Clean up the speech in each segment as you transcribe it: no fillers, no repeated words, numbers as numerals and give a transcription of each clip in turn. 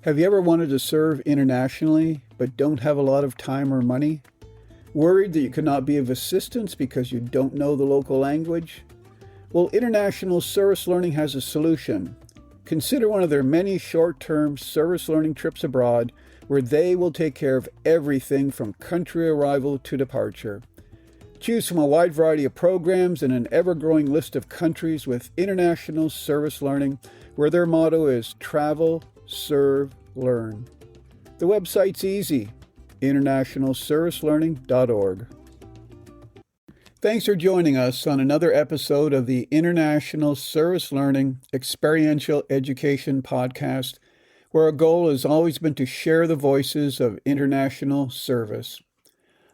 Have you ever wanted to serve internationally but don't have a lot of time or money? Worried that you cannot be of assistance because you don't know the local language? Well, International Service Learning has a solution. Consider one of their many short-term service learning trips abroad where they will take care of everything from country arrival to departure. Choose from a wide variety of programs and an ever-growing list of countries with International Service Learning, where their motto is travel, serve, learn. The website's easy, internationalservicelearning.org. Thanks for joining us on another episode of the International Service Learning Experiential Education Podcast, where our goal has always been to share the voices of international service.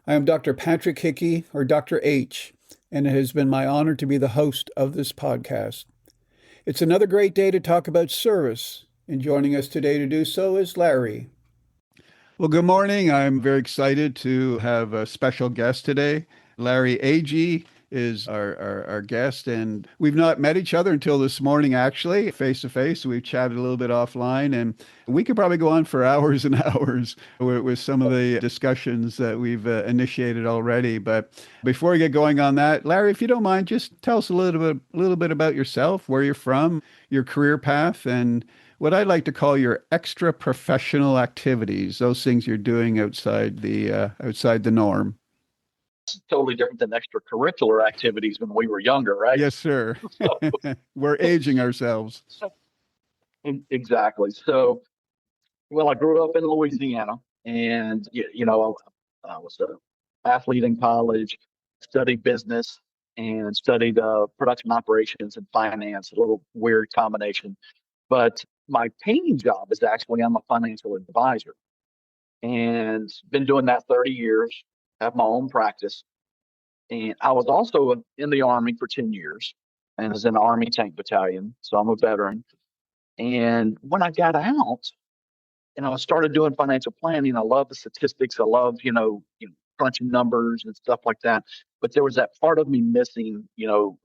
I am Dr. Patrick Hickey, or Dr. H, and it has been my honor to be the host of this podcast. It's another great day to talk about service, and joining us today to do so is Larry. Well, good morning. I'm very excited to have a special guest today. Larry Agee is our guest, and we've not met each other until this morning, actually, face-to-face. We've chatted a little bit offline, and we could probably go on for hours and hours with some of the discussions that we've initiated already. But before we get going on that, Larry, if you don't mind, just tell us a little bit about yourself, where you're from, your career path, and what I like to call your extra professional activities, those things you're doing outside the norm. Totally different than extracurricular activities when we were younger, right? Yes, sir. We're aging ourselves. Exactly. So, well, I grew up in Louisiana, and I was an athlete in college, studied business, and studied production operations and finance. A little weird combination, but my painting job is actually I'm a financial advisor, and been doing that 30 years. Have my own practice. And I was also in the Army for 10 years and was in the Army Tank Battalion. So I'm a veteran. And when I got out and I started doing financial planning, I love the statistics. I love, crunching numbers and stuff like that. But there was that part of me missing, I don't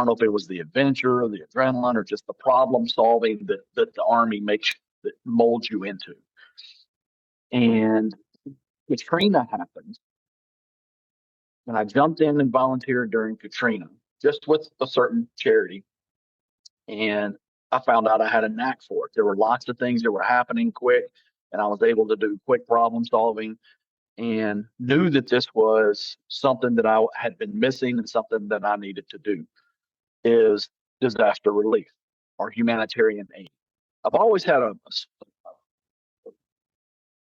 know if it was the adventure or the adrenaline or just the problem solving that the Army that molds you into. And Katrina happened, and I jumped in and volunteered during Katrina, just with a certain charity. And I found out I had a knack for it. There were lots of things that were happening quick, and I was able to do quick problem solving, and knew that this was something that I had been missing and something that I needed to do, is disaster relief or humanitarian aid. I've always had a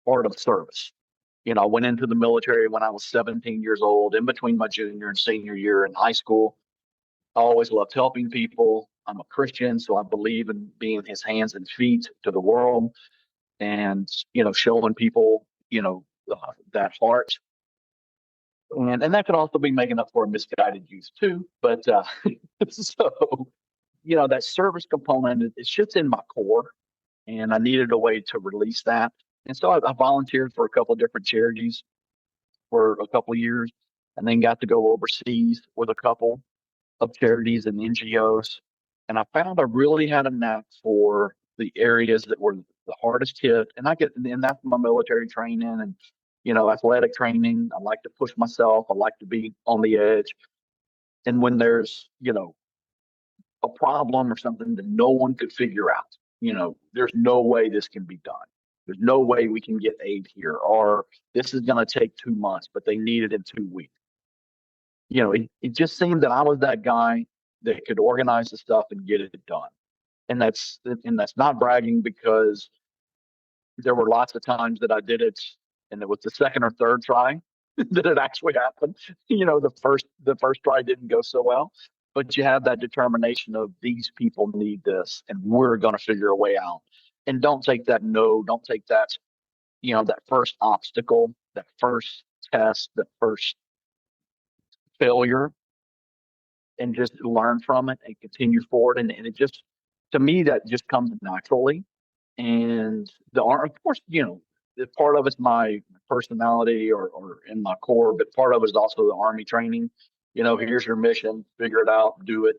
part of service. I went into the military when I was 17 years old, in between my junior and senior year in high school. I always loved helping people. I'm a Christian, so I believe in being his hands and feet to the world and, showing people, that heart. And that could also be making up for a misguided youth too. But so, that service component, it's just in my core, and I needed a way to release that. And so I volunteered for a couple of different charities for a couple of years, and then got to go overseas with a couple of charities and NGOs. And I found I really had a knack for the areas that were the hardest hit. And that's my military training and, athletic training. I like to push myself. I like to be on the edge. And when there's, a problem or something that no one could figure out, there's no way this can be done. There's no way we can get aid here, or this is going to take 2 months, but they need it in 2 weeks. It just seemed that I was that guy that could organize the stuff and get it done. And that's not bragging, because there were lots of times that I did it and it was the second or third try that it actually happened. The first try didn't go so well, but you have that determination of these people need this and we're going to figure a way out. And don't take that don't take that, that first obstacle, that first test, that first failure, and just learn from it and continue forward. And it just, to me, that just comes naturally. And of course, part of it's my personality or in my core, but part of it is also the Army training. Here's your mission, figure it out, do it.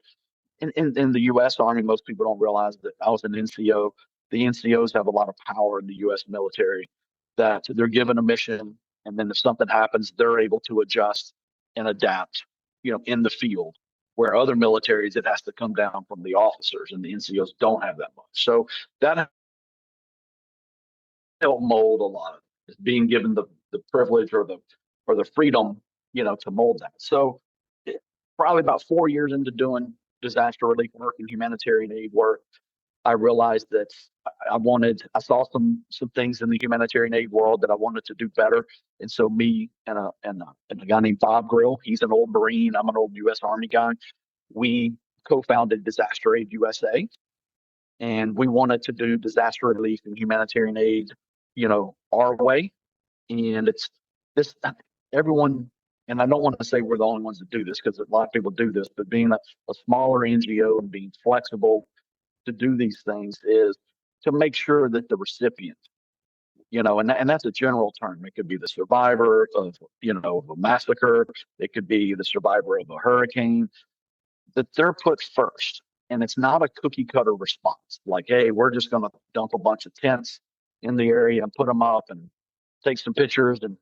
In the U.S. Army, most people don't realize that I was an NCO the NCOs have a lot of power in the U.S. military, that they're given a mission, and then if something happens, they're able to adjust and adapt, in the field. Where other militaries, it has to come down from the officers, and the NCOs don't have that much. So that helped mold a lot of it, is being given the privilege or the freedom, to mold that. So probably about 4 years into doing disaster relief work and humanitarian aid work, I realized that I saw some things in the humanitarian aid world that I wanted to do better. And so me and a guy named Bob Grill, he's an old Marine, I'm an old U.S. Army guy. We co-founded Disaster Aid USA, and we wanted to do disaster relief and humanitarian aid, our way. And it's this everyone, and I don't want to say we're the only ones that do this because a lot of people do this, but being a smaller NGO and being flexible to do these things is to make sure that the recipient, and that's a general term. It could be the survivor of a massacre. It could be the survivor of a hurricane, that they're put first. And it's not a cookie cutter response like, hey, we're just going to dump a bunch of tents in the area and put them up and take some pictures and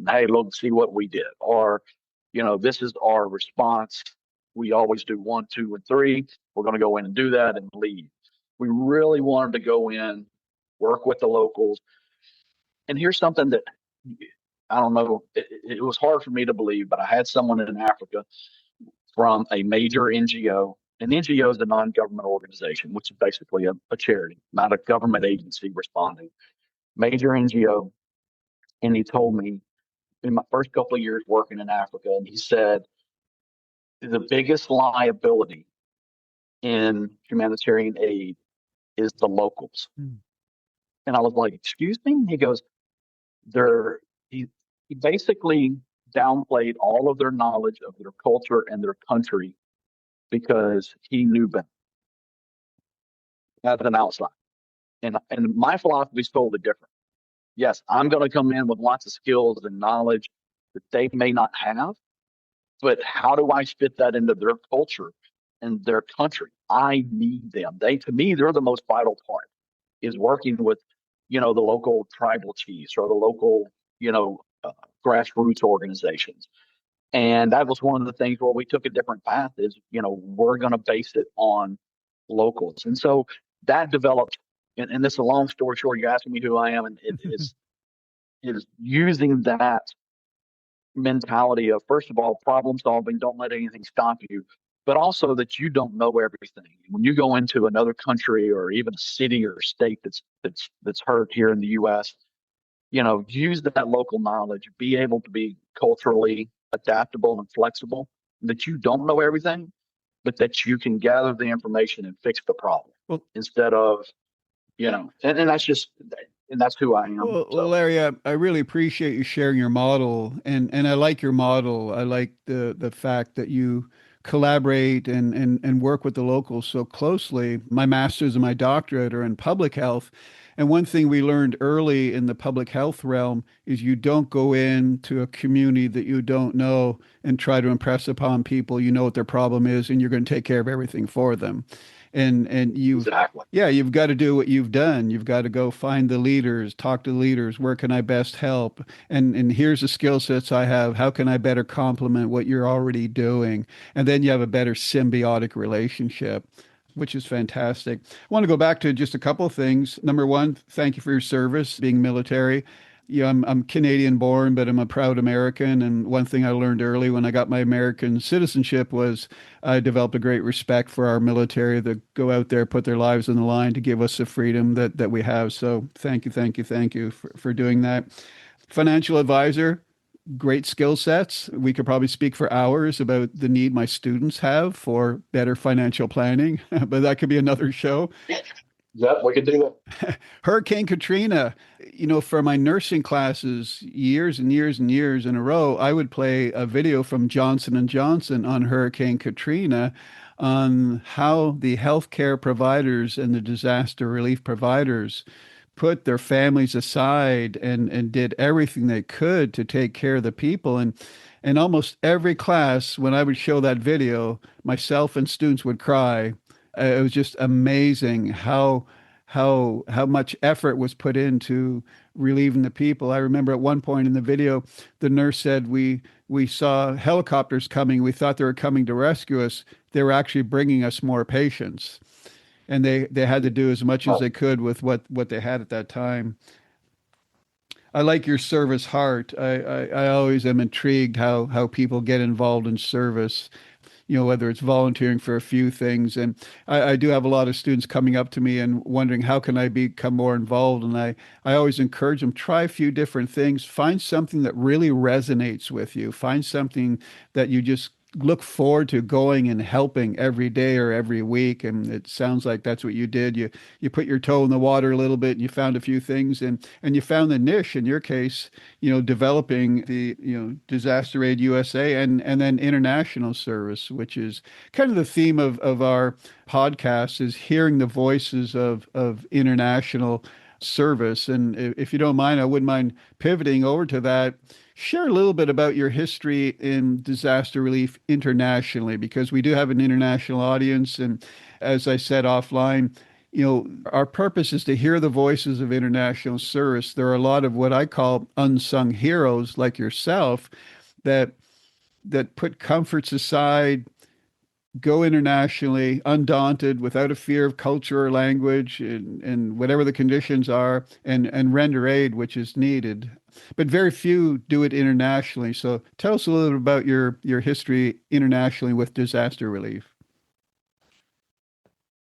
hey, look, see what we did. Or, this is our response. We always do 1, 2, and 3. We're going to go in and do that and leave. We really wanted to go in, work with the locals. And here's something that I don't know, it was hard for me to believe, but I had someone in Africa from a major NGO. And the NGO is a non-government organization, which is basically a charity, not a government agency responding. Major NGO. And he told me in my first couple of years working in Africa, and he said, the biggest liability in humanitarian aid is the locals. Mm. And I was like, excuse me? He goes, he basically downplayed all of their knowledge of their culture and their country because he knew better as an outsider. And my philosophy is totally different. Yes, I'm going to come in with lots of skills and knowledge that they may not have, but how do I fit that into their culture and their country? I need them. To me, they're the most vital part, is working with, the local tribal chiefs or the local, grassroots organizations. And that was one of the things where we took a different path is, we're going to base it on locals. And so that developed, and this is a long story short, you're asking me who I am, and it is using that mentality of, first of all, problem solving, don't let anything stop you, but also that you don't know everything. When you go into another country or even a city or a state that's hurt here in the US, use that local knowledge, be able to be culturally adaptable and flexible, that you don't know everything, but that you can gather the information and fix the problem. Well, instead of, and that's who I am. Well, Larry, I really appreciate you sharing your model, and I like your model. I like the fact that you collaborate and work with the locals so closely. My master's and my doctorate are in public health. And one thing we learned early in the public health realm is you don't go into a community that you don't know and try to impress upon people you know what their problem is and you're going to take care of everything for them. And you've got to do what you've done. You've got to go find the leaders, talk to the leaders. Where can I best help? And here's the skill sets I have. How can I better complement what you're already doing? And then you have a better symbiotic relationship, which is fantastic. I want to go back to just a couple of things. Number one, thank you for your service, being military. I'm Canadian born, but I'm a proud American. And one thing I learned early when I got my American citizenship was I developed a great respect for our military that go out there, put their lives on the line to give us the freedom that we have. So thank you for doing that. Financial advisor, great skill sets. We could probably speak for hours about the need my students have for better financial planning, but that could be another show. Yep, we could do it. Hurricane Katrina, for my nursing classes, years and years and years in a row, I would play a video from Johnson & Johnson on Hurricane Katrina on how the healthcare providers and the disaster relief providers put their families aside and did everything they could to take care of the people. And almost every class, when I would show that video, myself and students would cry. It was just amazing how how much effort was put into relieving the people. I remember at one point in the video, the nurse said we saw helicopters coming. We thought they were coming to rescue us. They were actually bringing us more patients, and they had to do as much as Oh, they could with what they had at that time. I like your service heart. I always am intrigued how people get involved in service, whether it's volunteering for a few things. And I do have a lot of students coming up to me and wondering how can I become more involved. And I always encourage them, try a few different things, find something that really resonates with you, find something that you just look forward to going and helping every day or every week. And it sounds like that's what you did. You put your toe in the water a little bit and you found a few things, and you found the niche in your case, developing the, disaster aid USA and then international service, which is kind of the theme of our podcast, is hearing the voices of international service. And if you don't mind, I wouldn't mind pivoting over to that. Share a little bit about your history in disaster relief internationally, because we do have an international audience. And as I said offline, our purpose is to hear the voices of international service. There are a lot of what I call unsung heroes like yourself that put comforts aside, go internationally undaunted, without a fear of culture or language, and whatever the conditions are, and render aid which is needed. But very few do it internationally. So tell us a little bit about your history internationally with disaster relief.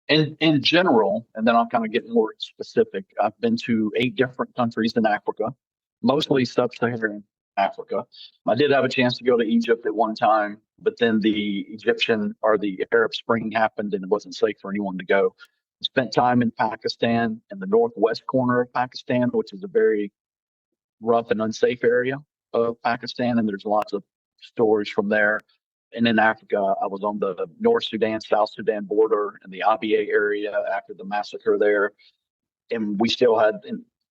in general, and then I'll kind of get more specific. I've been to 8 different countries in Africa, mostly sub-Saharan Africa. I did have a chance to go to Egypt at one time, but then the Egyptian or the Arab Spring happened and it wasn't safe for anyone to go. Spent time in Pakistan, in the northwest corner of Pakistan, which is a very rough and unsafe area of Pakistan, and there's lots of stories from there. And in Africa, I was on the North Sudan, South Sudan border in the Abyei area after the massacre there. And we still had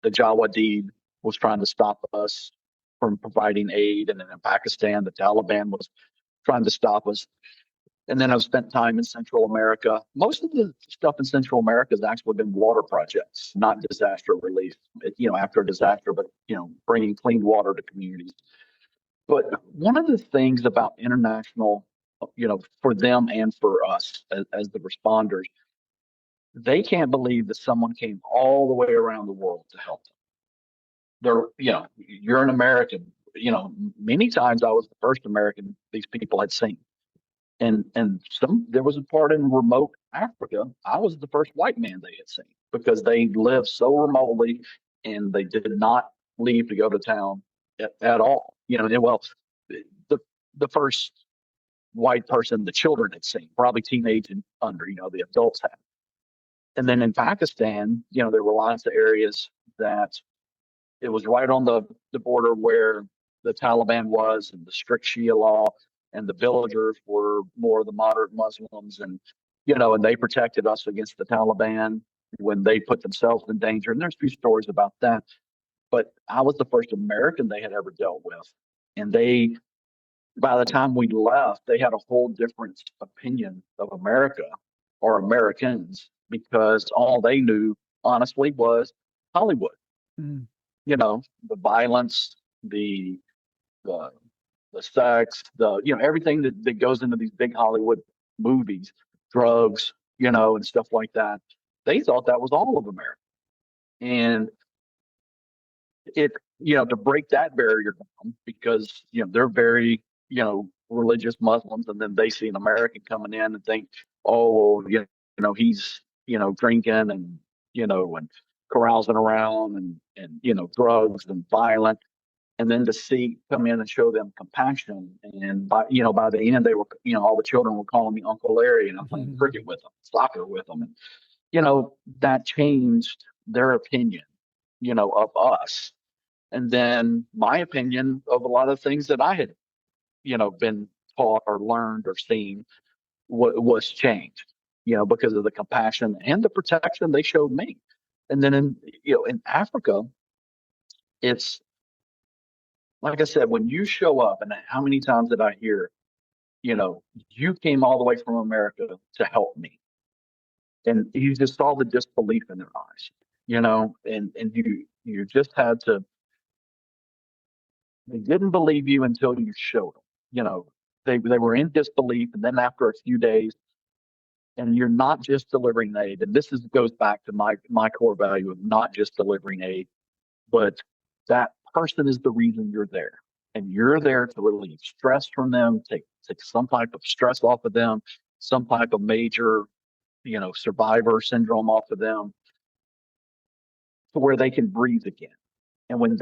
the Jawadid was trying to stop us from providing aid. And then in Pakistan, the Taliban was trying to stop us. And then I've spent time in Central America. Most of the stuff in Central America has actually been water projects, not disaster relief, after a disaster, but, bringing clean water to communities. But one of the things about international, for them and for us as the responders, they can't believe that someone came all the way around the world to help them. You're an American. Many times I was the first American these people had seen. And there was a part in remote Africa, I was the first white man they had seen because they lived so remotely and they did not leave to go to town at all. Well, the first white person the children had seen, probably teenage and under, the adults had. And then in Pakistan, there were lots of areas that it was right on the border where the Taliban was and the strict Shia law, and the villagers were more of the moderate Muslims, and they protected us against the Taliban when they put themselves in danger. And there's a few stories about that. But I was the first American they had ever dealt with. And by the time we left, they had a whole different opinion of America or Americans because all they knew, honestly, was Hollywood. Mm. The violence, the the sex, everything that goes into these big Hollywood movies, drugs, and stuff like that. They thought that was all of America. And to break that barrier down because, they're very, religious Muslims, and then they see an American coming in and think, oh, well, he's, drinking and carousing around and drugs and violent. And then to see come in and show them compassion, and by the end they were, all the children were calling me Uncle Larry, and I'm playing cricket with them, soccer with them, and that changed their opinion, of us, and then my opinion of a lot of things that I had, been taught or learned or seen was changed, because of the compassion and the protection they showed me. And then in Africa, it's like I said, when you show up, and how many times did I hear, you came all the way from America to help me. And you just saw the disbelief in their eyes, and you just had to. They didn't believe you until you showed them. They were in disbelief, and then after a few days, and you're not just delivering aid. And this goes back to my core value of not just delivering aid, but that person is the reason you're there, and you're there to relieve stress from them, take some type of stress off of them, some type of major, survivor syndrome off of them, to where they can breathe again. And when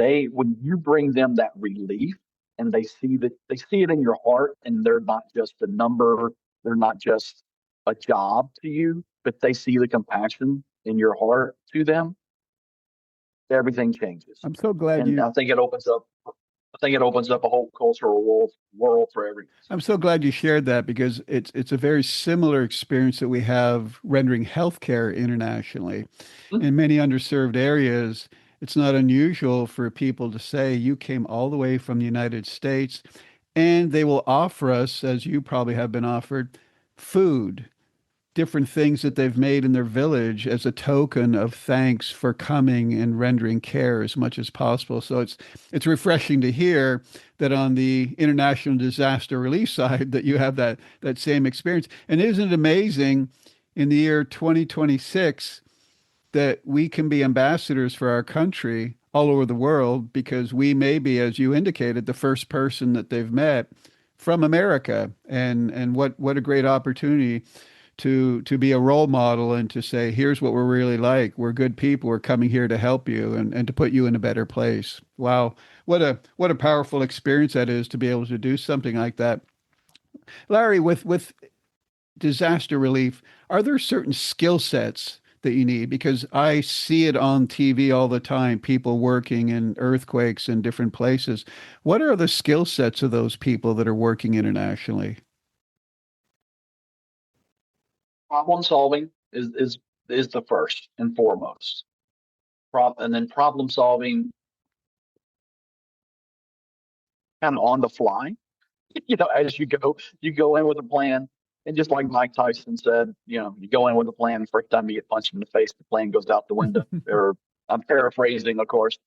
you bring them that relief, and they see it in your heart, and they're not just a number, they're not just a job to you, but they see the compassion in your heart to them, everything changes. I'm so glad And you I think it opens up a whole cultural world for everyone. I'm so glad you shared that because it's a very similar experience that we have rendering healthcare internationally. Mm-hmm. In many underserved areas, it's not unusual for people to say, you came all the way from the United States, and they will offer us, as you probably have been offered, food, different things that they've made in their village as a token of thanks for coming and rendering care as much as possible. So it's refreshing to hear that on the international disaster relief side that you have that same experience. And isn't it amazing in the year 2026 that we can be ambassadors for our country all over the world because we may be, as you indicated, the first person that they've met from America, and what a great opportunity to be a role model and to say, here's what we're really like. We're good people. We're coming here to help you and to put you in a better place. Wow. What a powerful experience that is to be able to do something like that. Larry, with disaster relief, are there certain skill sets that you need? Because I see it on TV all the time, people working in earthquakes in different places. What are the skill sets of those people that are working internationally? Problem solving is the first and foremost. And then problem solving kind of on the fly. As you go in with a plan. And just like Mike Tyson said, you go in with a plan. The first time you get punched in the face, the plan goes out the window. Or I'm paraphrasing, of course.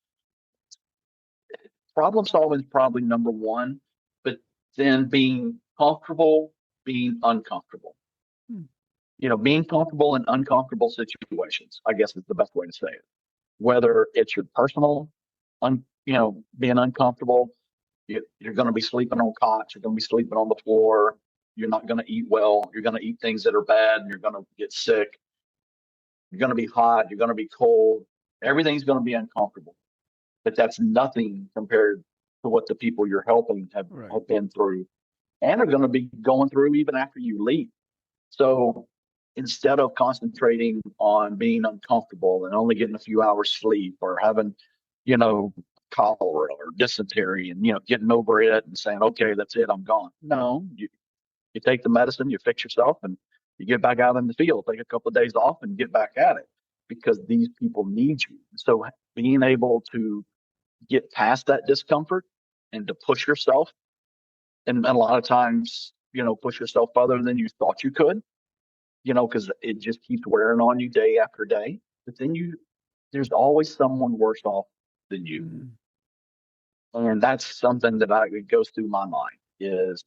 Problem solving is probably number one, but then being comfortable, being uncomfortable. Hmm. Being comfortable in uncomfortable situations, I guess is the best way to say it. Whether it's your personal, being uncomfortable, you're going to be sleeping on cots, you're going to be sleeping on the floor, you're not going to eat well, you're going to eat things that are bad, and you're going to get sick, you're going to be hot, you're going to be cold, everything's going to be uncomfortable. But that's nothing compared to what the people you're helping have, Right. have been through and are going to be going through even after you leave. So instead of concentrating on being uncomfortable and only getting a few hours sleep or having, you know, cholera or dysentery and, getting over it and saying, okay, that's it, I'm gone. No, you take the medicine, you fix yourself, and you get back out in the field, take a couple of days off and get back at it because these people need you. So being able to get past that discomfort and to push yourself, and a lot of times, push yourself further than you thought you could, because it just keeps wearing on you day after day. But then there's always someone worse off than you. Mm. And that's something that it goes through my mind is,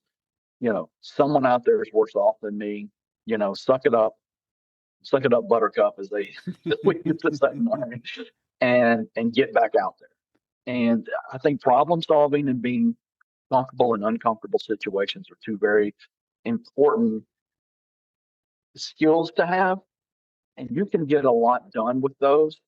someone out there is worse off than me. Suck it up, Buttercup, as they we used to say, and get back out there. And I think problem solving and being comfortable in uncomfortable situations are two very important skills to have. And you can get a lot done with those.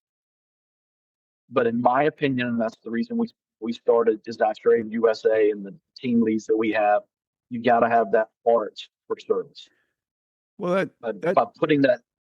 But in my opinion, and that's the reason we started Disaster Aid USA and the team leads that we have, you got to have that heart for service. Well, that By putting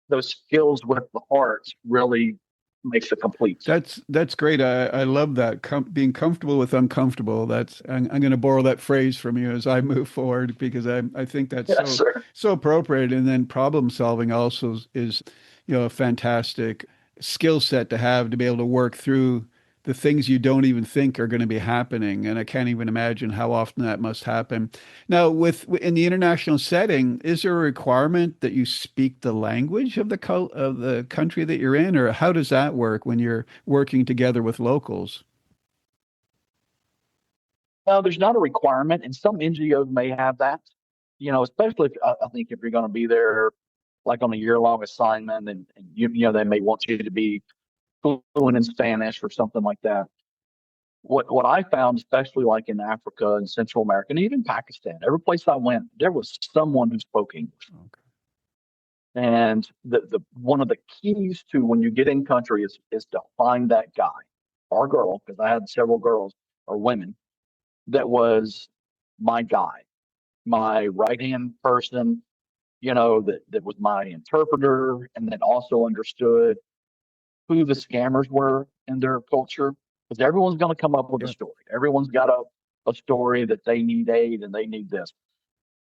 those skills with the heart really makes a complete thing. that's great. I love that being comfortable with uncomfortable. I'm going to borrow that phrase from you as I move forward because I think that's Yes, sir. so appropriate. And then problem solving also is a fantastic skill set to have to be able to work through the things you don't even think are going to be happening. And I can't even imagine how often that must happen. Now, in the international setting, is there a requirement that you speak the language of of the country that you're in, or how does that work when you're working together with locals? No, there's not a requirement, and some NGOs may have that. Especially if I think if you're going to be there like on a year-long assignment, and they may want you to be fluent in Spanish or something like that. What I found, especially like in Africa and Central America, and even Pakistan, every place I went, there was someone who spoke English. Okay. And the one of the keys to when you get in country is to find that guy or girl, because I had several girls or women that was my guy, my right hand person, that was my interpreter, and then also understood who the scammers were in their culture. Because everyone's going to come up with a Yeah. story. Everyone's got a story that they need aid and they need this.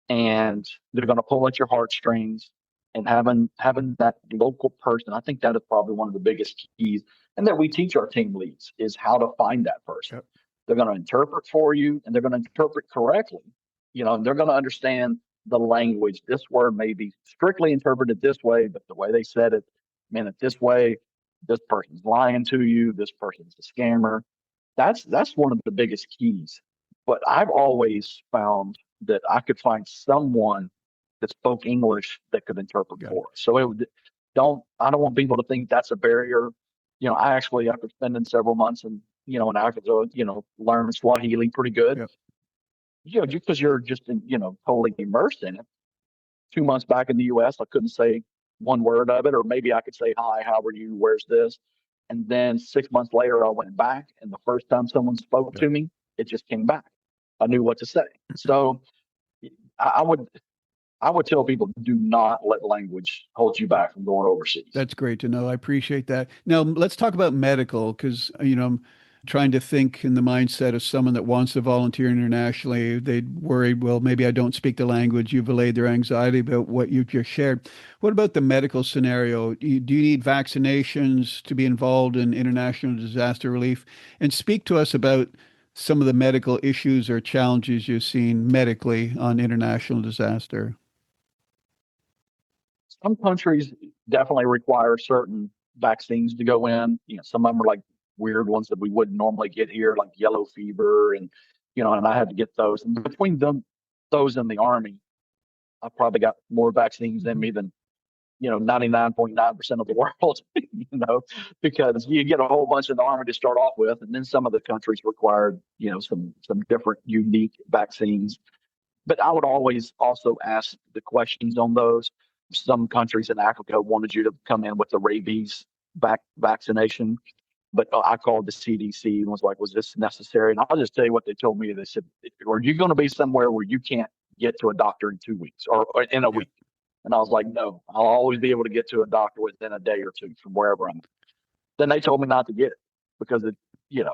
And they're going to pull at your heartstrings, and having that local person, I think that is probably one of the biggest keys, and that we teach our team leads is how to find that person. Yep. They're going to interpret for you, and they're going to interpret correctly. And they're going to understand the language. This word may be strictly interpreted this way, but the way they said it meant it this way. This person's lying to you. This person's a scammer. That's one of the biggest keys. But I've always found that I could find someone that spoke English that could interpret Got it. for us. So I don't want people to think that's a barrier. I actually, after spending several months in Africa, learned Swahili pretty good. Yep. Just because you're just totally immersed in it. 2 months back in the U.S., I couldn't say one word of it, or maybe I could say, "Hi, how are you? Where's this?" And then 6 months later, I went back, and the first time someone spoke Yep. to me, it just came back. I knew what to say. So I would tell people, do not let language hold you back from going overseas. That's great to know. I appreciate that. Now, let's talk about medical because, I'm trying to think in the mindset of someone that wants to volunteer internationally. They'd worry, well, maybe I don't speak the language. You've allayed their anxiety about what you've just shared. What about the medical scenario? Do you need vaccinations to be involved in international disaster relief? And speak to us about some of the medical issues or challenges you've seen medically on international disaster. Some countries definitely require certain vaccines to go in. Some of them are like weird ones that we wouldn't normally get here, like yellow fever, and I had to get those. And between those in the army, I probably got more vaccines than me than 99.9% of the world, because you get a whole bunch in the army to start off with, and then some of the countries required, some different unique vaccines. But I would always also ask the questions on those. Some countries in Africa wanted you to come in with the rabies vaccination, but I called the CDC and was like, "Was this necessary?" And I'll just tell you what they told me. They said, "Are you going to be somewhere where you can't get to a doctor in 2 weeks or in a Yeah. week?" And I was like, "No, I'll always be able to get to a doctor within a day or two from wherever I'm at." Then they told me not to get it because Yeah.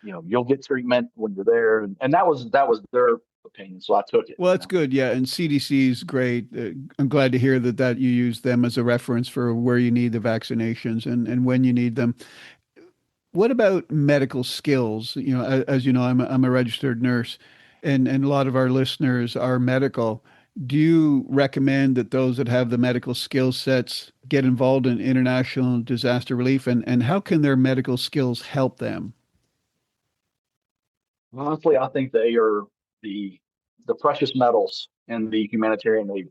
you'll get treatment when you're there, and that was their opinion, so I took it. Well, that's good. Yeah. And CDC is great. I'm glad to hear that you use them as a reference for where you need the vaccinations and when you need them. What about medical skills? As you know, I'm a registered nurse, and a lot of our listeners are medical. Do you recommend that those that have the medical skill sets get involved in international disaster relief, and how can their medical skills help them? Honestly, I think they are the the precious metals in the humanitarian aid,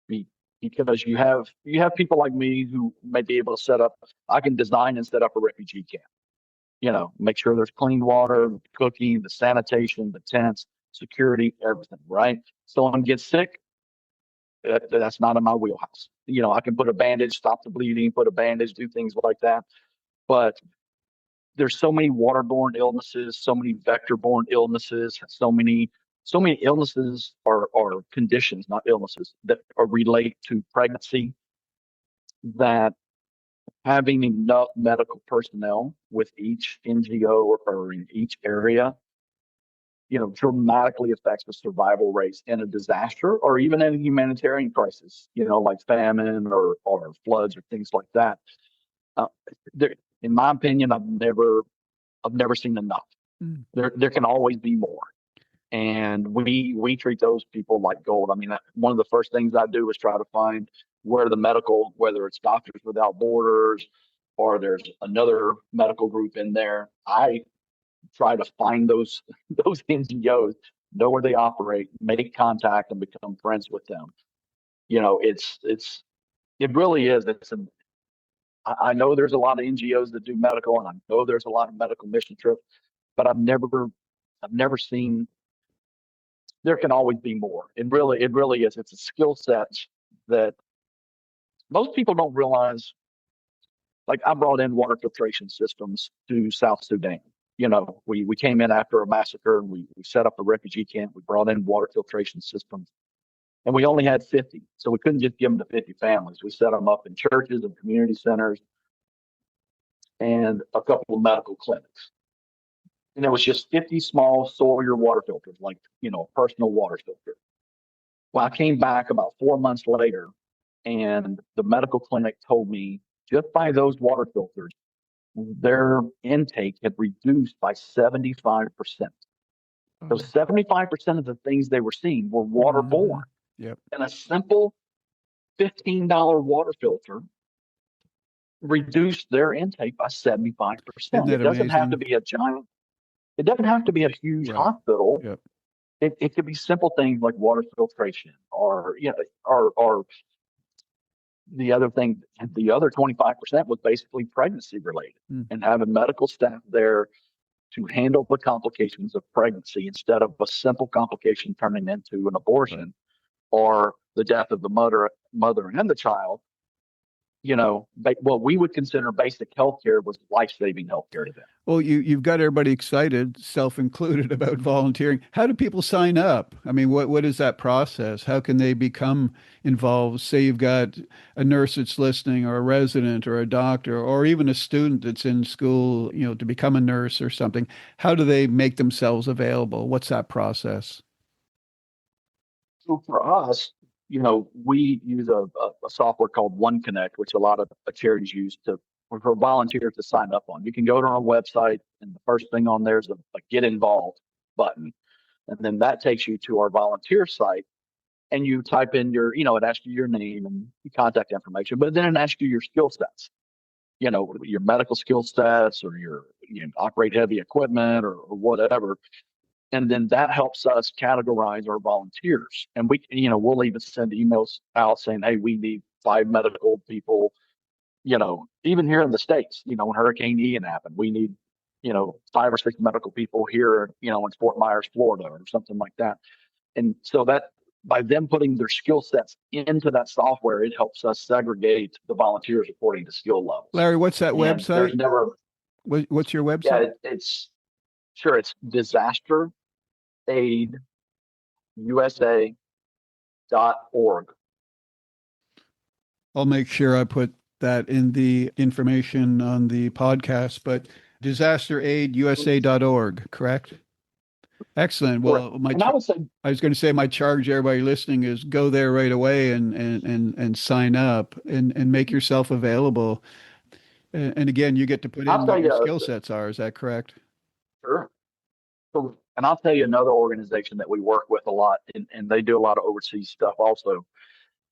be- because you have people like me who may be able to set up. I can design and set up a refugee camp. Make sure there's clean water, cooking, the sanitation, the tents, security, everything. Right? Someone gets sick, that's not in my wheelhouse. I can put a bandage, stop the bleeding, put a bandage, do things like that. But there's so many waterborne illnesses, so many vector-borne illnesses, so many illnesses or conditions, not illnesses, that are relate to pregnancy, that having enough medical personnel with each NGO or in each area, dramatically affects the survival rates in a disaster or even in a humanitarian crisis, like famine or floods or things like that. Uh, in my opinion, I've never seen enough. Mm. There can always be more. And we treat those people like gold. I mean, one of the first things I do is try to find where the medical, whether it's Doctors Without Borders or there's another medical group in there. I try to find those those NGOs, know where they operate, make contact, and become friends with them. It really is. I know there's a lot of NGOs that do medical, and I know there's a lot of medical mission trips, but I've never seen. There can always be more. It really is. It's a skill set that most people don't realize. Like I brought in water filtration systems to South Sudan. We came in after a massacre and we set up a refugee camp. We brought in water filtration systems and we only had 50. So we couldn't just give them to 50 families. We set them up in churches and community centers and a couple of medical clinics. And it was just 50 small Sawyer water filters, like, personal water filter. Well, I came back about 4 months later and the medical clinic told me just by those water filters, their intake had reduced by 75%. So 75% of the things they were seeing were waterborne. Yep. And a simple $15 water filter reduced their intake by 75%. Isn't that It doesn't have to amazing? be it doesn't have to be a huge Right. hospital. Yep. It could be simple things like water filtration or the other thing, the other 25% was basically pregnancy related and having medical staff there to handle the complications of pregnancy instead of a simple complication turning into an abortion or the death of the mother and the child. What we would consider basic healthcare was life-saving healthcare to them. Well, you've got everybody excited, self-included, about volunteering. How do people sign up? I mean, what is that process? How can they become involved? Say you've got a nurse that's listening, or a resident, or a doctor, or even a student that's in school, to become a nurse or something. How do they make themselves available? What's that process? So for us, we use a software called OneConnect, which a lot of charities use for volunteers to sign up on. You can go to our website, and the first thing on there is a Get Involved button. And then that takes you to our volunteer site, and you type in it asks you your name and your contact information, but then it asks you your skill sets, your medical skill sets or operate heavy equipment or whatever. And then that helps us categorize our volunteers. And we'll even send emails out saying, hey, we need 5 medical people, even here in the States, when Hurricane Ian happened, we need, 5 or 6 medical people here, in Fort Myers, Florida or something like that. And so that by them putting their skill sets into that software, it helps us segregate the volunteers according to skill levels. Larry, what's that And there's website? never, What's your yeah, website? it's sure it's disasteraidUSA.org. I'll make sure I put that in the information on the podcast, but disasteraidUSA.org, correct? Excellent. Well, And I would say, I was going to say my charge to everybody listening is go there right away and sign up and make yourself available. And again, you get to put in I'll tell what your you, skill sets are. Is that correct? sure. And I'll tell you another organization that we work with a lot, and they do a lot of overseas stuff also,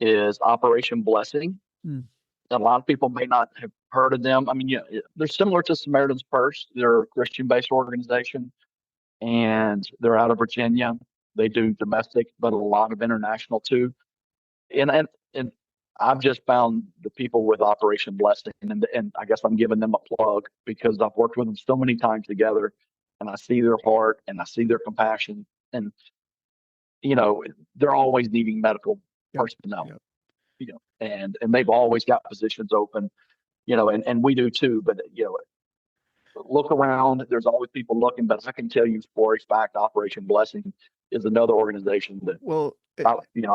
is Operation Blessing. Hmm. A lot of people may not have heard of them. I mean, they're similar to Samaritan's Purse. They're a Christian-based organization, and they're out of Virginia. They do domestic, but a lot of international too. And I've just found the people with Operation Blessing, and I guess I'm giving them a plug because I've worked with them so many times together, and I see their heart and I see their compassion, and they're always needing medical personnel, Yep. And they've always got positions open, and we do too. But look around. There's always people looking, but I can tell you for a fact, Operation Blessing is another organization that Well, I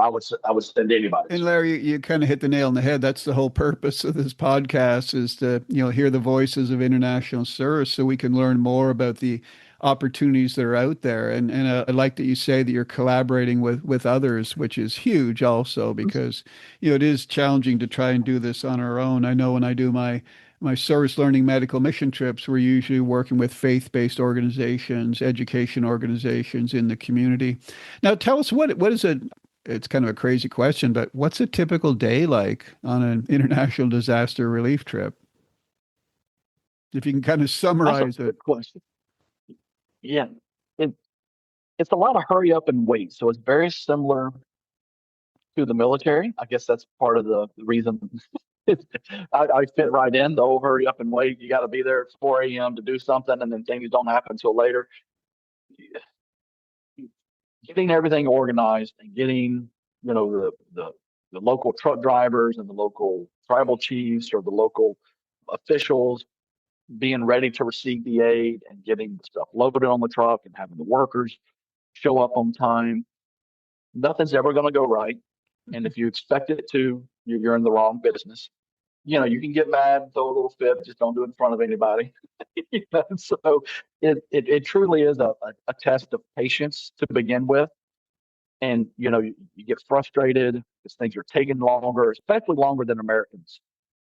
would send anybody. and Larry, you kind of hit the nail on the head. That's the whole purpose of this podcast is to, hear the voices of international service so we can learn more about the opportunities that are out there. And I like that you say that you're collaborating with others, which is huge also because, it is challenging to try and do this on our own. I know when I do my My service learning medical mission trips were usually working with faith-based organizations, education organizations in the community. Now, tell us what is it? It's kind of a crazy question, but what's a typical day like on an international disaster relief trip? If you can kind of That's a summarize it. good question. Yeah. It, it's a lot of hurry up and wait. So it's very similar to the military. I guess that's part of the reason I fit right in. The whole hurry up and wait. You got to be there at 4 a.m. to do something, and then things don't happen until later. Getting everything organized and getting, the local truck drivers and the local tribal chiefs or the local officials being ready to receive the aid and getting the stuff loaded on the truck and having the workers show up on time. Nothing's ever going to go right. And if you expect it to, you're in the wrong business. You can get mad, throw a little fit, just don't do it in front of anybody. So it truly is a test of patience to begin with. And, you get frustrated because things are taking longer, especially longer than Americans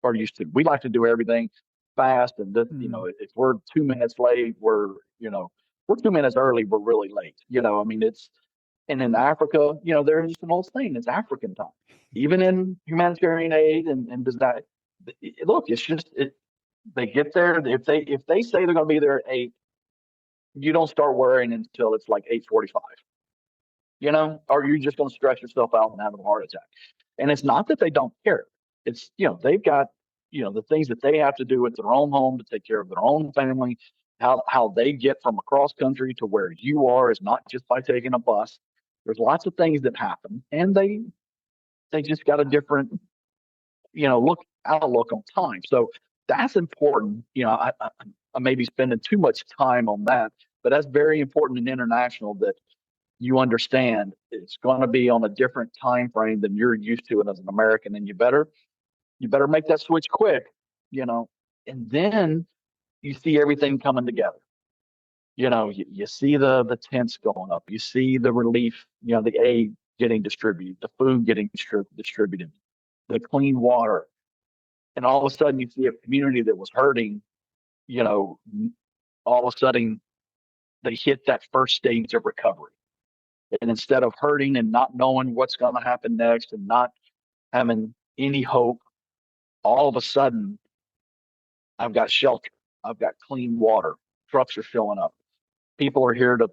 are used to. We like to do everything fast. And, Mm. if we're 2 minutes late, we're 2 minutes early, we're really late. I mean, and in Africa, there's just an old saying, it's African time. Even in humanitarian aid and does that look, it's just they get there. If they say they're gonna be there at 8, you don't start worrying until it's like 8:45, or you're just gonna stress yourself out and have a heart attack. And it's not that they don't care. It's they've got the things that they have to do at their own home to take care of their own family. How they get from across country to where you are is not just by taking a bus. There's lots of things that happen, and they just got a different outlook on time. So that's important. I may be spending too much time on that, but that's very important in international that you understand it's going to be on a different time frame than you're used to it as an American, and you better make that switch quick, you know, and then you see everything coming together. You see the tents going up, you see the relief, the aid getting distributed, the food getting distributed, the clean water, and all of a sudden you see a community that was hurting, you know, all of a sudden they hit that first stage of recovery. And instead of hurting and not knowing what's going to happen next and not having any hope, all of a sudden I've got shelter, I've got clean water, trucks are showing up, people are here to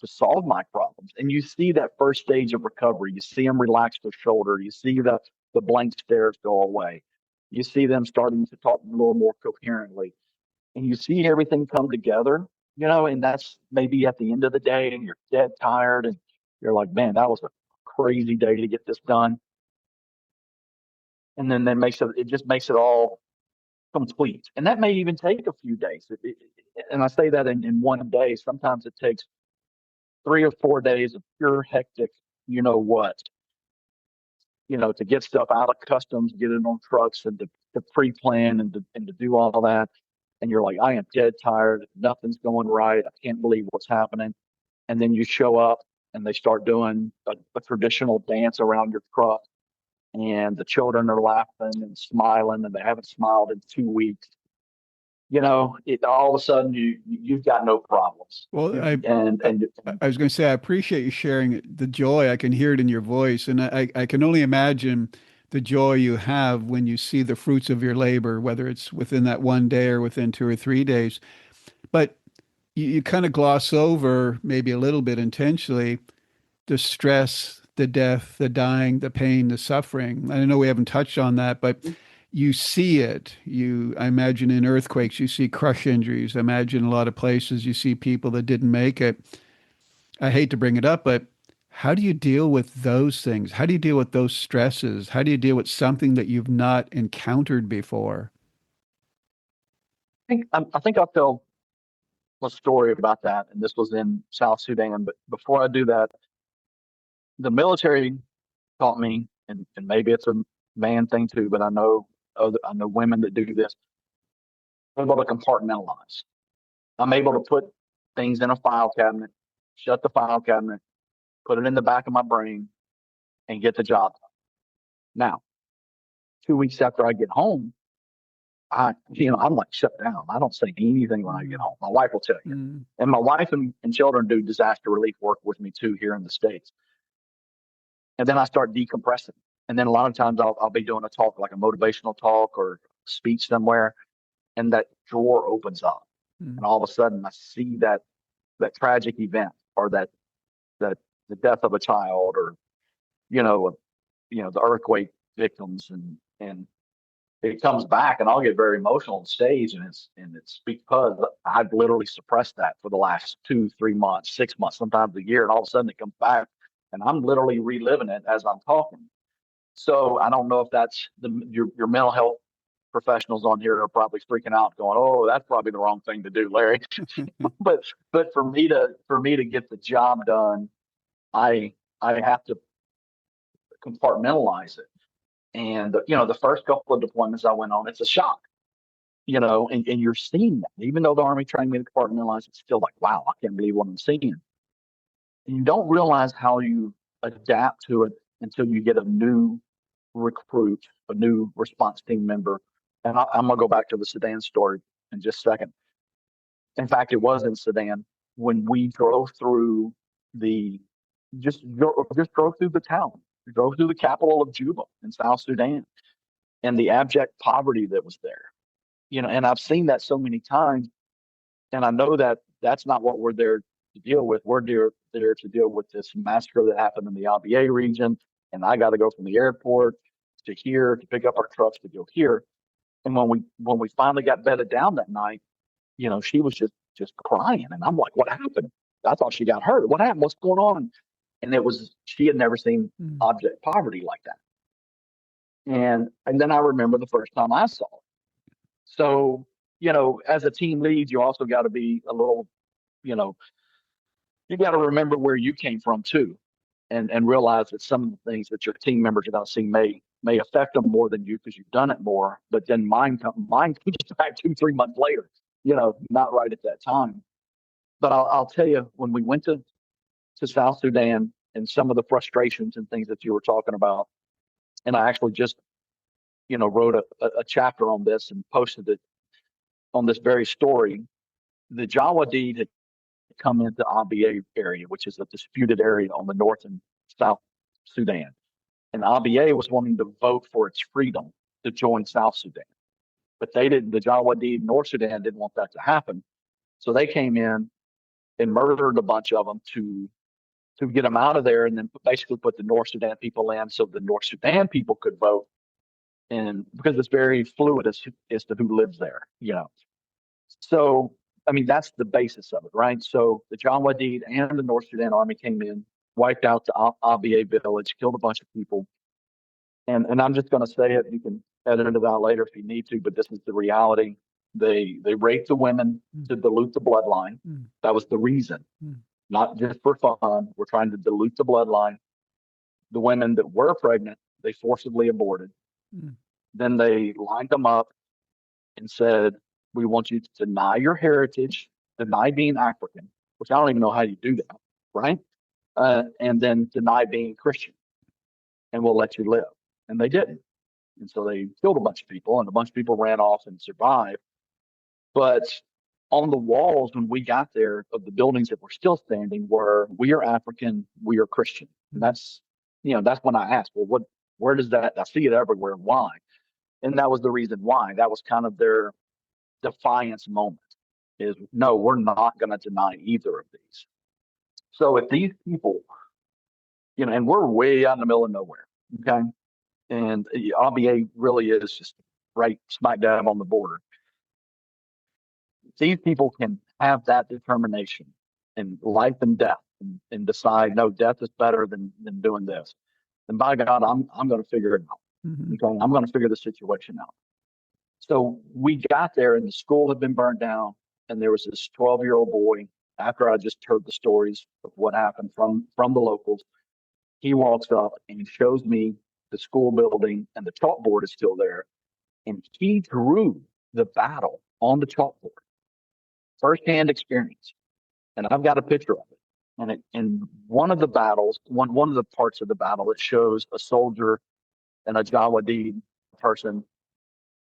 solve my problems. And you see that first stage of recovery. You see them relax their shoulder. You see the blank stares go away. You see them starting to talk a little more coherently. And you see everything come together, and that's maybe at the end of the day and you're dead tired and you're like, man, that was a crazy day to get this done. And then it just makes it all complete. And that may even take a few days. And I say that in one day. Sometimes it takes 3 or 4 days of pure hectic, you know what, to get stuff out of customs, get it on trucks and to pre-plan and to do all that. And you're like, I am dead tired. Nothing's going right. I can't believe what's happening. And then you show up and they start doing a traditional dance around your truck and the children are laughing and smiling and they haven't smiled in 2 weeks. It all of a sudden you've got no problems. Well, You, I, and I was going to say, I appreciate you sharing the joy. I can hear it in your voice, and I can only imagine the joy you have when you see the fruits of your labor, whether it's within that one day or within 2 or 3 days. But you kind of gloss over, maybe a little bit intentionally, the stress, the death, the dying, the pain, the suffering. I know we haven't touched on that, but you see it. I imagine in earthquakes, you see crush injuries. I imagine a lot of places you see people that didn't make it. I hate to bring it up, but how do you deal with those things? How do you deal with those stresses? How do you deal with something that you've not encountered before? I think I'll tell a story about that, and this was in South Sudan. But before I do that, the military taught me, and maybe it's a man thing too, but I know women that do this. I'm able to compartmentalize. I'm able to put things in a file cabinet, shut the file cabinet, put it in the back of my brain, and get the job done. Now, 2 weeks after I get home, I'm like shut down. I don't say anything when I get home. My wife will tell you. Mm. And my wife and children do disaster relief work with me too here in the States. And then I start decompressing. And then a lot of times I'll be doing a talk, like a motivational talk or speech somewhere, and that drawer opens up. Mm. And all of a sudden I see that tragic event or that the death of a child or, you know, the earthquake victims and it comes back and I'll get very emotional on stage and it's because I've literally suppressed that for the last 2, 3 months, 6 months, sometimes a year, and all of a sudden it comes back and I'm literally reliving it as I'm talking. So I don't know if that's your mental health professionals on here are probably freaking out, going, "Oh, that's probably the wrong thing to do, Larry." but but for me to get the job done, I have to compartmentalize it. And the first couple of deployments I went on, it's a shock, and you're seeing that. Even though the Army trained me to compartmentalize, it's still like, wow, I can't believe what I'm seeing. And you don't realize how you adapt to it until you get a new recruit, a new response team member. And I'm going to go back to the Sudan story in just a second. In fact, it was in Sudan when we drove through the just drove through the town. We drove through the capital of Juba in South Sudan and the abject poverty that was there. And I've seen that so many times, and I know that that's not what we're there to deal with. We're there to deal with this massacre that happened in the Abyei region, and I got to go from the airport to here to pick up our trucks to go here. And when we finally got bedded down that night, she was just crying, and I'm like, "What happened? I thought she got hurt. What happened? What's going on?" And it was she had never seen Mm. object poverty like that. And then I remember the first time I saw it. So, as a team lead, you also got to be a little, you know, you got to remember where you came from too, and realize that some of the things that your team members are going to see may affect them more than you because you've done it more. But then mine comes back 2, 3 months later, not right at that time. But I'll tell you, when we went to South Sudan and some of the frustrations and things that you were talking about, and I actually just wrote a chapter on this and posted it on this very story. The Jawadid had come into Abyei area, which is a disputed area on the north and south Sudan. And Abyei was wanting to vote for its freedom to join South Sudan. But they didn't, the Jawadid, North Sudan didn't want that to happen. So they came in and murdered a bunch of them to get them out of there and then basically put the North Sudan people in so the North Sudan people could vote. And because it's very fluid as to who lives there. So, I mean, that's the basis of it, right? So the John Wadid and the North Sudan Army came in, wiped out the Abyei village, killed a bunch of people. And I'm just going to say it. You can edit it out later if you need to, but this is the reality. They raped the women to dilute the bloodline. Mm. That was the reason, Mm. not just for fun. We're trying to dilute the bloodline. The women that were pregnant, they forcibly aborted. Mm. Then they lined them up and said, "We want you to deny your heritage, deny being African," which I don't even know how you do that, right? And then deny being Christian, and we'll let you live. And they didn't. And so they killed a bunch of people, and a bunch of people ran off and survived. But on the walls, when we got there, of the buildings that were still standing, were "We are African, we are Christian." And that's when I asked, well, where does that? I see it everywhere. Why? And that was the reason why. That was kind of their defiance moment is, no, we're not going to deny either of these. So if these people, and we're way out in the middle of nowhere, okay? And RBA really is just right smack dab on the border. These people can have that determination in life and death and decide, no, death is better than doing this. And by God, I'm going to figure it out. Mm-hmm. Okay? I'm going to figure the situation out. So we got there and the school had been burned down. And there was this 12-year-old boy, after I just heard the stories of what happened from the locals. He walks up and he shows me the school building and the chalkboard is still there. And he drew the battle on the chalkboard, firsthand experience. And I've got a picture of it. And in one of the battles, one of the parts of the battle, it shows a soldier and a Jawadid person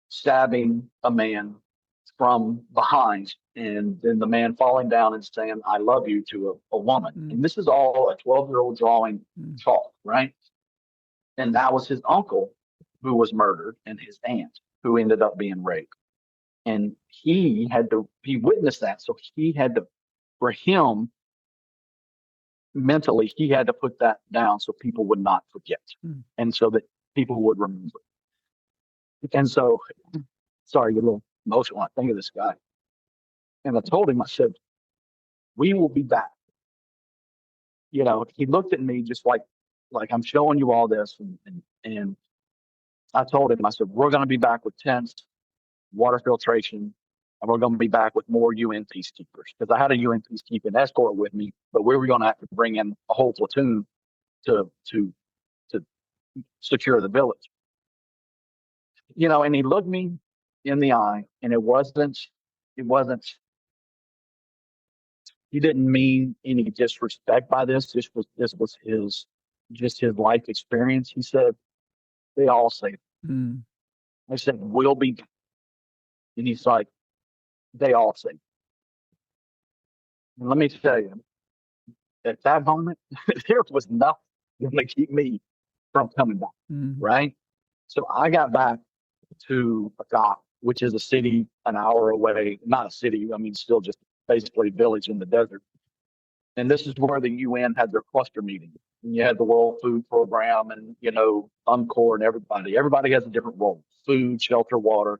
stabbing a man from behind, and then the man falling down and saying, I love you to a woman. Mm, And this is all a 12-year-old drawing mm, chalk, right? And that was his uncle who was murdered and his aunt who ended up being raped. And he witnessed that. So he had to, for him, mentally, he had to put that down so people would not forget mm, and so that people would remember. And so, sorry, get a little emotional when I think of this guy. And I told him, I said, we will be back. He looked at me just like I'm showing you all this. And I told him, I said, we're going to be back with tents, water filtration, and we're going to be back with more UN peacekeepers because I had a UN peacekeeping escort with me, but we were going to have to bring in a whole platoon to to secure the village. And he looked me in the eye, and it wasn't. He didn't mean any disrespect by this. This was his life experience. He said, "They all say." mm, I said, "We'll be," and he's like, "They all say." And let me tell you, at that moment, there was nothing going to keep me from coming back. mm, Right. So I got back to Agat, which is a city an hour away. Not a city. I mean, still just basically a village in the desert. And this is where the UN had their cluster meeting. And you had the World Food Program and, UNCOR and everybody. Everybody has a different role: food, shelter, water.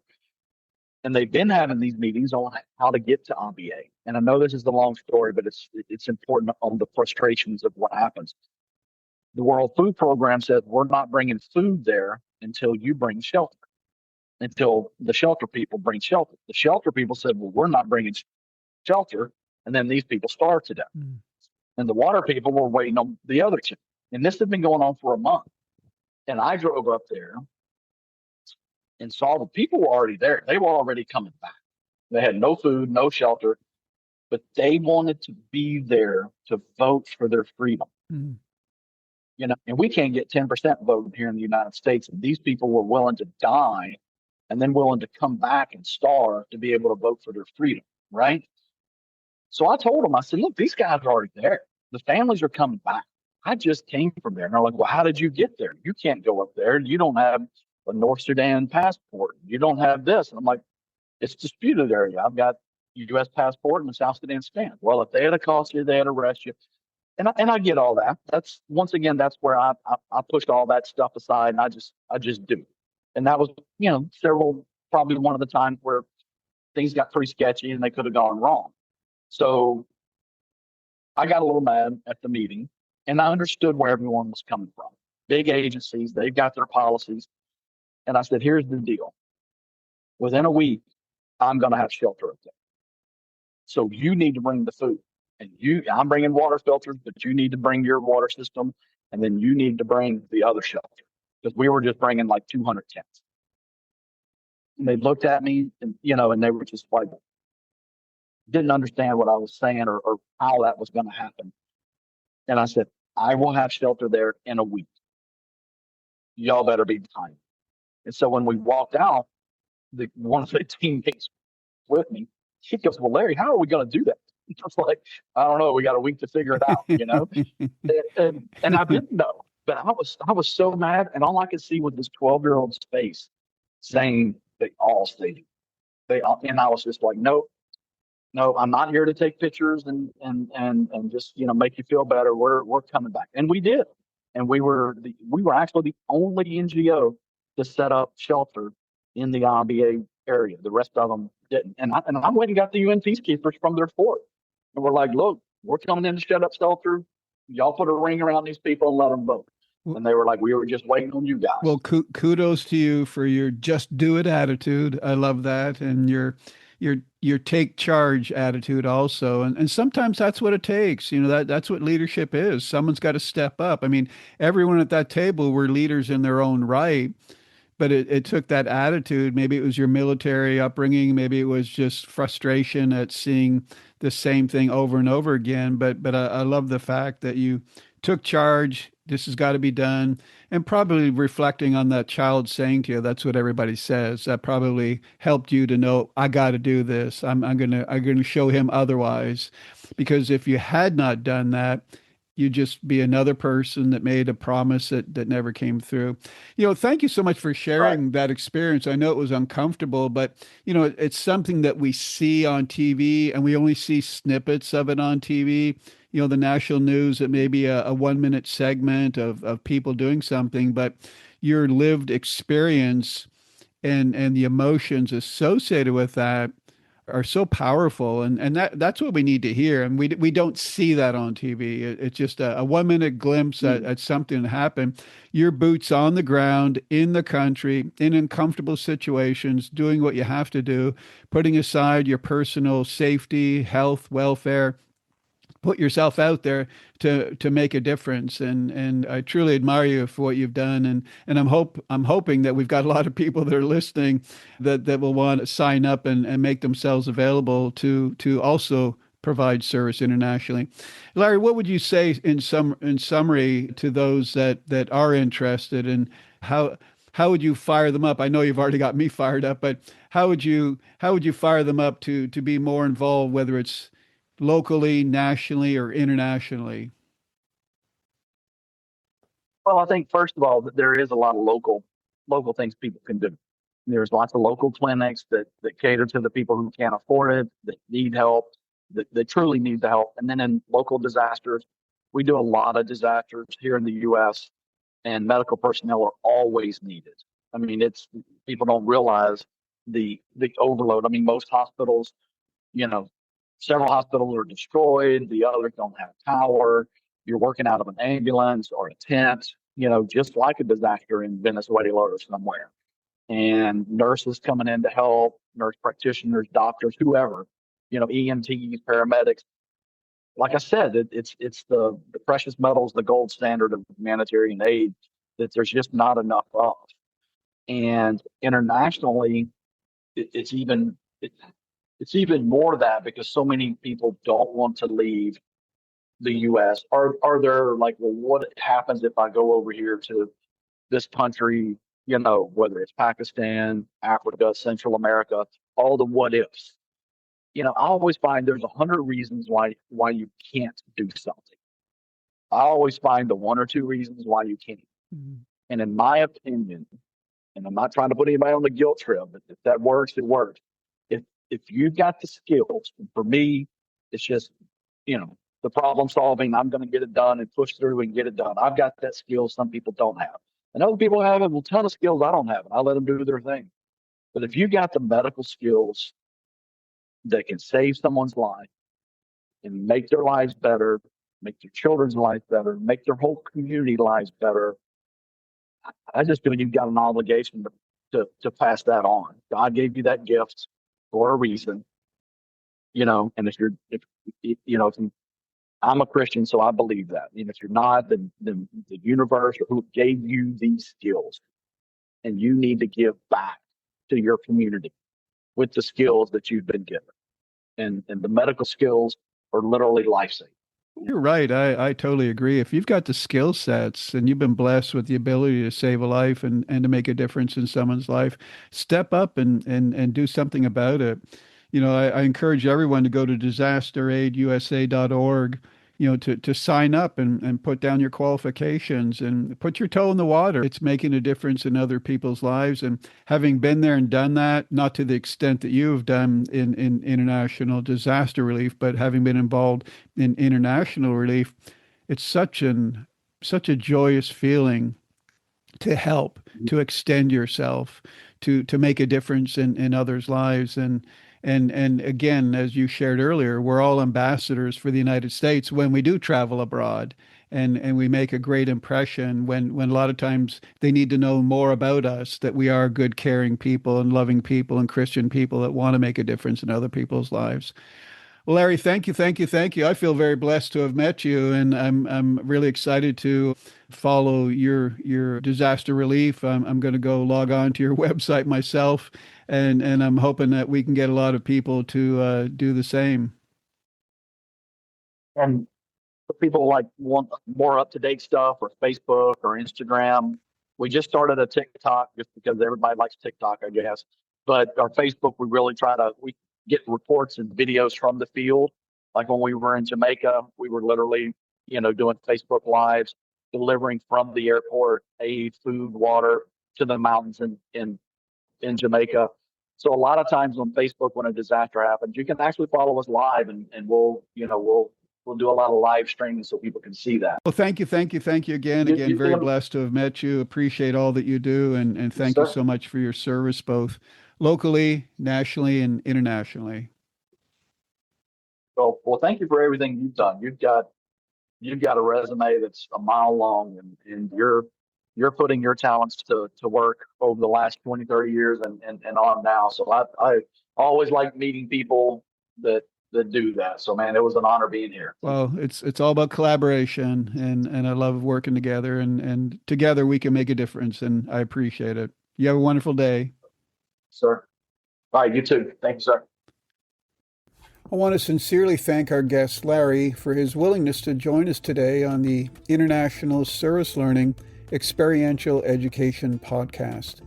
And they've been having these meetings on how to get to ABA. And I know this is the long story, but it's important on the frustrations of what happens. The World Food Program said, we're not bringing food there until you bring shelter, until the shelter people bring shelter. The shelter people said, well, we're not bringing shelter. And then these people starve to death. mm, And the water people were waiting on the other two. And this had been going on for a month. And I drove up there and saw the people were already there. They were already coming back. They had no food, no shelter, but they wanted to be there to vote for their freedom. mm, And we can't get 10% voted here in the United States. And these people were willing to die and then willing to come back and starve to be able to vote for their freedom. Right. So I told them, I said, look, these guys are already there. The families are coming back. I just came from there. And they're like, well, how did you get there? You can't go up there. You don't have a North Sudan passport. You don't have this. And I'm like, it's disputed area. I've got a U.S. passport and a South Sudan stamp. Well, if they had accosted you, they had arrested you. And I get all that. That's once again, that's where I pushed all that stuff aside and I just do. And that was, probably one of the times where things got pretty sketchy and they could have gone wrong. So I got a little mad at the meeting and I understood where everyone was coming from. Big agencies, they've got their policies. And I said, here's the deal. Within a week, I'm going to have shelter up there. So you need to bring the food. And I'm bringing water filters, but you need to bring your water system. And then you need to bring the other shelter because we were just bringing like 200 tents. And they looked at me and they were just like, didn't understand what I was saying or how that was going to happen. And I said, I will have shelter there in a week. Y'all better be behind me. And so when we walked out, one of the teammates with me, he goes, well, Larry, how are we going to do that? I was like, I don't know. We got a week to figure it out. And I didn't know, but I was so mad. And all I could see was this 12-year-old's face saying they all stayed. And I was just like, no, I'm not here to take pictures and just make you feel better. We're coming back, and we did, and we were actually the only NGO to set up shelter in the IBA area. The rest of them didn't, and I went and got the UN peacekeepers from their fort, and we're like, look, we're coming in to set up shelter. Y'all put a ring around these people and let them vote. And they were like, we were just waiting on you guys. Well, kudos to you for your just do it attitude. I love that. And your take charge attitude also. And sometimes that's what it takes. That's what leadership is. Someone's got to step up. I mean, everyone at that table were leaders in their own right, but it took that attitude. Maybe it was your military upbringing. Maybe it was just frustration at seeing the same thing over and over again. But I love the fact that you took charge. This has got to be done. And probably reflecting on that child saying to you, that's what everybody says. That probably helped you to know, I got to do this. I'm gonna show him otherwise. Because if you had not done that, you'd just be another person that made a promise that never came through. Thank you so much for Right. sharing that experience. I know it was uncomfortable, but it's something that we see on TV and we only see snippets of it on TV. The national news, it may be a 1 minute segment of people doing something, but your lived experience and the emotions associated with that are so powerful, and that's what we need to hear, and we don't see that on TV. It's just a 1 minute glimpse Mm. at something that happened. Your boots on the ground in the country in uncomfortable situations, doing what you have to do, putting aside your personal safety, health, welfare, put yourself out there to make a difference, and I truly admire you for what you've done, and I'm hoping that we've got a lot of people that are listening that will want to sign up and make themselves available to also provide service internationally. Larry, what would you say in summary to those that are interested, and how would you fire them up? I know you've already got me fired up, but how would you fire them up to be more involved, whether it's locally, nationally, or internationally? Well, I think first of all that there is a lot of local things people can do. There's lots of local clinics that cater to the people who can't afford it, that need help, that truly need the help. And then in local disasters, we do a lot of disasters here in the U.S. and medical personnel are always needed. I mean, it's people don't realize the overload. I mean, most hospitals, you know, several hospitals are destroyed, the others don't have power. You're working out of an ambulance or a tent, just like a disaster in Venezuela or somewhere. And nurses coming in to help, nurse practitioners, doctors, whoever, EMTs, paramedics. Like I said, it's the precious metals, the gold standard of humanitarian aid that there's just not enough of. And internationally, it's it's even more of that because so many people don't want to leave the U.S. Are there like, well, what happens if I go over here to this country? Whether it's Pakistan, Africa, Central America, all the what ifs. I always find there's 100 reasons why you can't do something. I always find the one or two reasons why you can't. Mhm. And in my opinion, and I'm not trying to put anybody on the guilt trip, but if that works, it works. If you've got the skills, for me, it's just, the problem solving, I'm going to get it done and push through and get it done. I've got that skill some people don't have. And other people have a ton of skills I don't have, and I let them do their thing. But if you got the medical skills that can save someone's life and make their lives better, make their children's life better, make their whole community lives better, I just feel you've got an obligation to pass that on. God gave you that gift for a reason, and if I'm a Christian, so I believe that. And if you're not, then the universe or who gave you these skills, and you need to give back to your community with the skills that you've been given. And the medical skills are literally life saving. You're right. I totally agree. If you've got the skill sets and you've been blessed with the ability to save a life and to make a difference in someone's life, step up and do something about it. I encourage everyone to go to disasteraidusa.org, to sign up and put down your qualifications and put your toe in the water. It's making a difference in other people's lives. And having been there and done that, not to the extent that you've done in international disaster relief, but having been involved in international relief, it's such a joyous feeling to help, to extend yourself, to make a difference in others' lives. And again, as you shared earlier, we're all ambassadors for the United States when we do travel abroad. And we make a great impression when a lot of times they need to know more about us, that we are good, caring people and loving people and Christian people that want to make a difference in other people's lives. Well, Larry, thank you, thank you, thank you. I feel very blessed to have met you, and I'm really excited to follow your disaster relief. I'm going to go log on to your website myself, and I'm hoping that we can get a lot of people to do the same. And If people like want more up to date stuff or Facebook or Instagram. We just started a TikTok just because everybody likes TikTok, I guess. But our Facebook, we get reports and videos from the field. Like when we were in Jamaica, we were literally, doing Facebook lives, delivering from the airport aid, food, water to the mountains in Jamaica. So a lot of times on Facebook, when a disaster happens, you can actually follow us live, and we'll do a lot of live streaming so people can see that. Well, thank you again. You, Again, you very can, blessed to have met you. Appreciate all that you do, and yes, thank you sir. so much for your service, both locally, nationally, and internationally. Well, thank you for everything you've done. You've got a resume that's a mile long, and you're putting your talents to work over the last 20, 30 years and on now. So I always like meeting people that do that. So man, it was an honor being here. Well, it's all about collaboration, and I love working together, and together we can make a difference, and I appreciate it. You have a wonderful day. Sir. All right, you too. Thank you, sir. I want to sincerely thank our guest, Larry, for his willingness to join us today on the International Service Learning Experiential Education Podcast.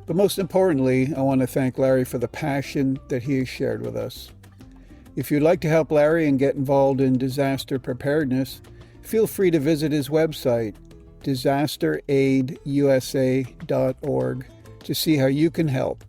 But most importantly, I want to thank Larry for the passion that he has shared with us. If you'd like to help Larry and get involved in disaster preparedness, feel free to visit his website, disasteraidusa.org, to see how you can help.